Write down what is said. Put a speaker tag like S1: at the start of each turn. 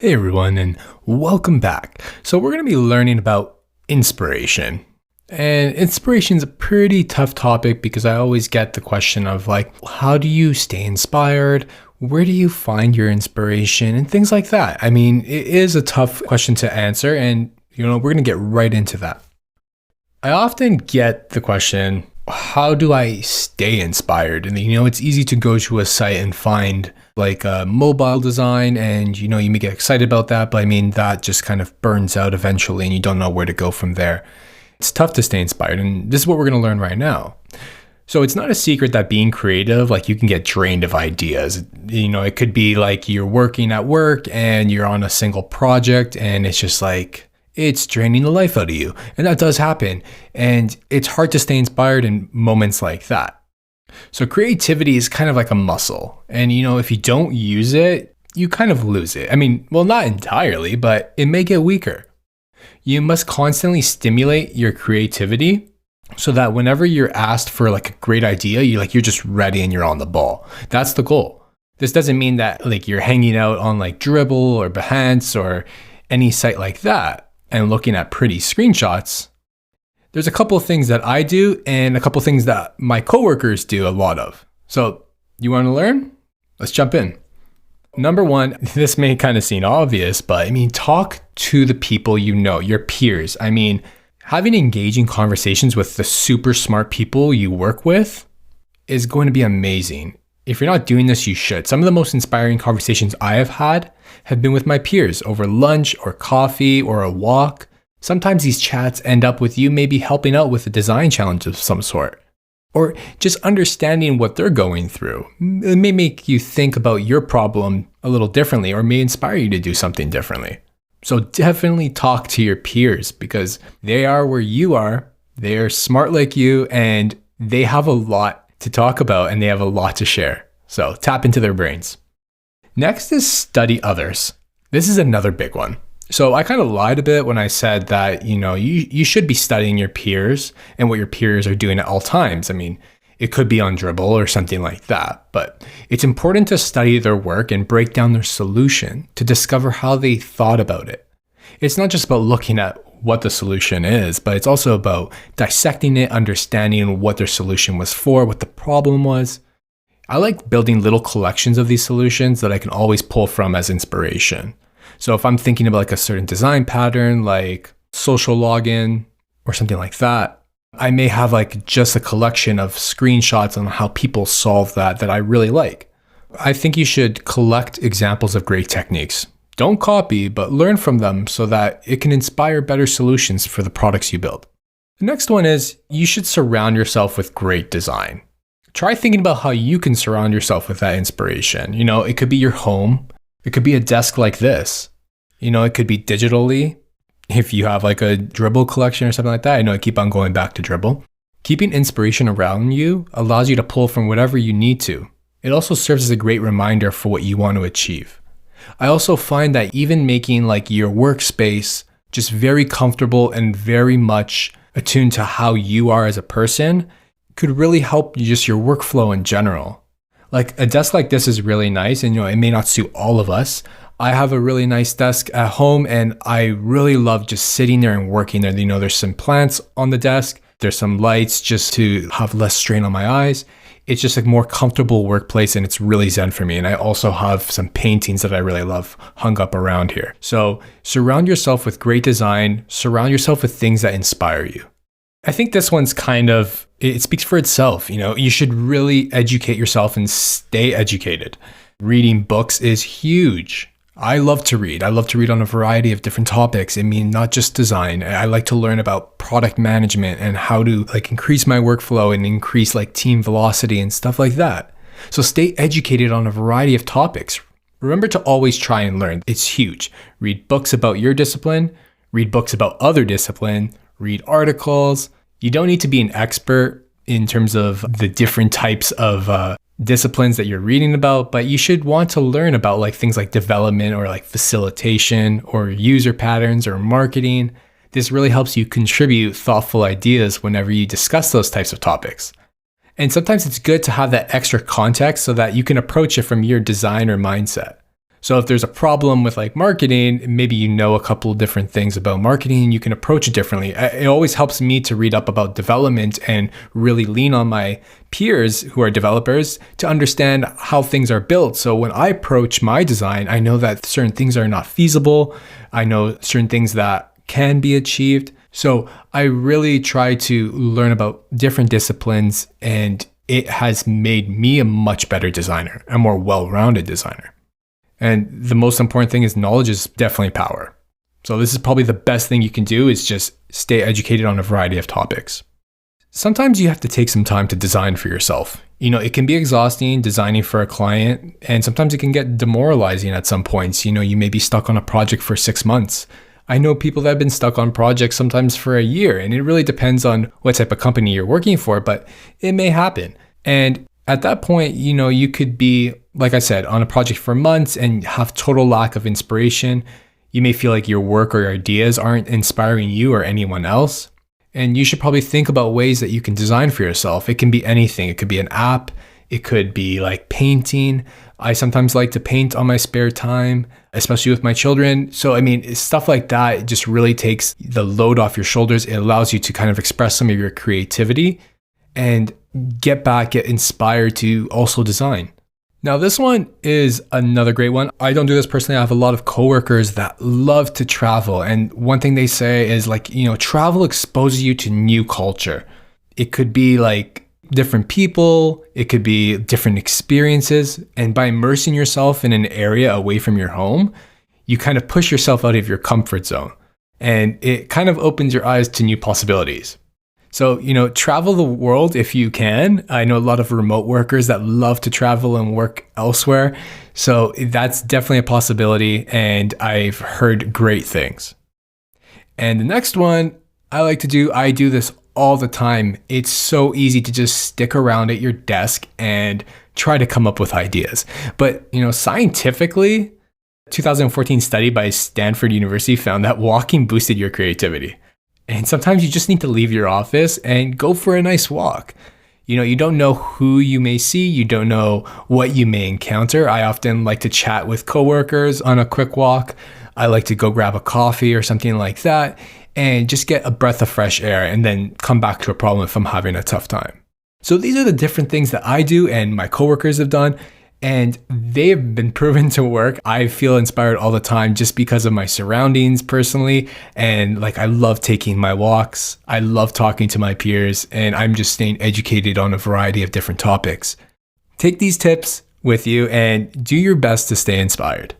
S1: Hey everyone, and welcome back. So we're going to be learning about inspiration. And inspiration is a pretty tough topic because I always get the question of how do you stay inspired? Where do you find your inspiration? And things like that. I mean, it is a tough question to answer, and we're going to get right into that. I often get the question, how do I stay inspired? And it's easy to go to a site and find a mobile design and you may get excited about that, but that just kind of burns out eventually and you don't know where to go from there. It's tough to stay inspired, and this is what we're going to learn right now. So it's not a secret that being creative, you can get drained of ideas. It could be you're working at work and you're on a single project and it's just it's draining the life out of you. And that does happen. And it's hard to stay inspired in moments like that. So creativity is kind of like a muscle. And if you don't use it, you kind of lose it. Not entirely, but it may get weaker. You must constantly stimulate your creativity so that whenever you're asked for a great idea, you're just ready and you're on the ball. That's the goal. This doesn't mean that you're hanging out on Dribbble or Behance or any site like that and looking at pretty screenshots. There's a couple of things that I do and a couple of things that my coworkers do a lot of. So you want to learn? Let's jump in. Number one, this may kind of seem obvious, but talk to the people your peers. Having engaging conversations with the super smart people you work with is going to be amazing. If you're not doing this, you should. Some of the most inspiring conversations I have been with my peers over lunch or coffee or a walk. Sometimes these chats end up with you maybe helping out with a design challenge of some sort, or just understanding what they're going through. It may make you think about your problem a little differently or may inspire you to do something differently. So definitely talk to your peers because they are where you are. They are smart like you and they have a lot to talk about and they have a lot to share. So tap into their brains. Next is study others. This is another big one. So I kind of lied a bit when I said that, you should be studying your peers and what your peers are doing at all times. It could be on Dribbble or something like that, but it's important to study their work and break down their solution to discover how they thought about it. It's not just about looking at what the solution is, but it's also about dissecting it, understanding what their solution was for, what the problem was. I like building little collections of these solutions that I can always pull from as inspiration. So if I'm thinking about a certain design pattern, like social login or something like that, I may have just a collection of screenshots on how people solve that I really like. I think you should collect examples of great techniques. Don't copy, but learn from them so that it can inspire better solutions for the products you build. The next one is you should surround yourself with great design. Try thinking about how you can surround yourself with that inspiration. It could be your home. It could be a desk like this. It could be digitally. If you have a Dribbble collection or something like that, I keep on going back to Dribbble. Keeping inspiration around you allows you to pull from whatever you need to. It also serves as a great reminder for what you want to achieve. I also find that even making your workspace just very comfortable and very much attuned to how you are as a person could really help just your workflow in general. A desk like this is really nice and it may not suit all of us. I have a really nice desk at home and I really love just sitting there and working there. There's some plants on the desk. There's some lights just to have less strain on my eyes. It's just a more comfortable workplace and it's really zen for me. And I also have some paintings that I really love hung up around here. So surround yourself with great design, surround yourself with things that inspire you. I think this one's it speaks for itself. You should really educate yourself and stay educated. Reading books is huge. I love to read. I love to read on a variety of different topics. Not just design. I like to learn about product management and how to increase my workflow and increase team velocity and stuff like that. So stay educated on a variety of topics. Remember to always try and learn. It's huge. Read books about your discipline, read books about other discipline, read articles. You don't need to be an expert in terms of the different types of disciplines that you're reading about, but you should want to learn about things like development or facilitation or user patterns or marketing. This really helps you contribute thoughtful ideas whenever you discuss those types of topics. And sometimes it's good to have that extra context so that you can approach it from your designer mindset. So if there's a problem with like marketing, maybe you know a couple of different things about marketing, you can approach it differently. It always helps me to read up about development and really lean on my peers who are developers to understand how things are built. So when I approach my design, I know that certain things are not feasible. I know certain things that can be achieved. So I really try to learn about different disciplines, and it has made me a much better designer, a more well-rounded designer. And the most important thing is knowledge is definitely power. So this is probably the best thing you can do, is just stay educated on a variety of topics. Sometimes you have to take some time to design for yourself. It can be exhausting designing for a client, and sometimes it can get demoralizing at some points. You may be stuck on a project for 6 months. I know people that have been stuck on projects sometimes for a year, and it really depends on what type of company you're working for, but it may happen. And at that point, you could be, like I said, on a project for months and have total lack of inspiration. You may feel like your work or your ideas aren't inspiring you or anyone else. And you should probably think about ways that you can design for yourself. It can be anything. It could be an app. It could be like painting. I sometimes like to paint on my spare time, especially with my children. So, stuff like that, it just really takes the load off your shoulders. It allows you to kind of express some of your creativity and get inspired to also design. Now, this one is another great one. I don't do this personally. I have a lot of coworkers that love to travel. And one thing they say is travel exposes you to new culture. It could be like different people. It could be different experiences. And by immersing yourself in an area away from your home, you kind of push yourself out of your comfort zone. And it kind of opens your eyes to new possibilities. So, travel the world if you can. I know a lot of remote workers that love to travel and work elsewhere. So that's definitely a possibility, and I've heard great things. And the next one I do this all the time. It's so easy to just stick around at your desk and try to come up with ideas. But, scientifically, a 2014 study by Stanford University found that walking boosted your creativity. And sometimes you just need to leave your office and go for a nice walk. You don't know who you may see. You don't know what you may encounter. I often like to chat with coworkers on a quick walk. I like to go grab a coffee or something like that and just get a breath of fresh air and then come back to a problem if I'm having a tough time. So these are the different things that I do and my coworkers have done, and they've been proven to work. I feel inspired all the time just because of my surroundings personally. And I love taking my walks. I love talking to my peers, and I'm just staying educated on a variety of different topics. Take these tips with you and do your best to stay inspired.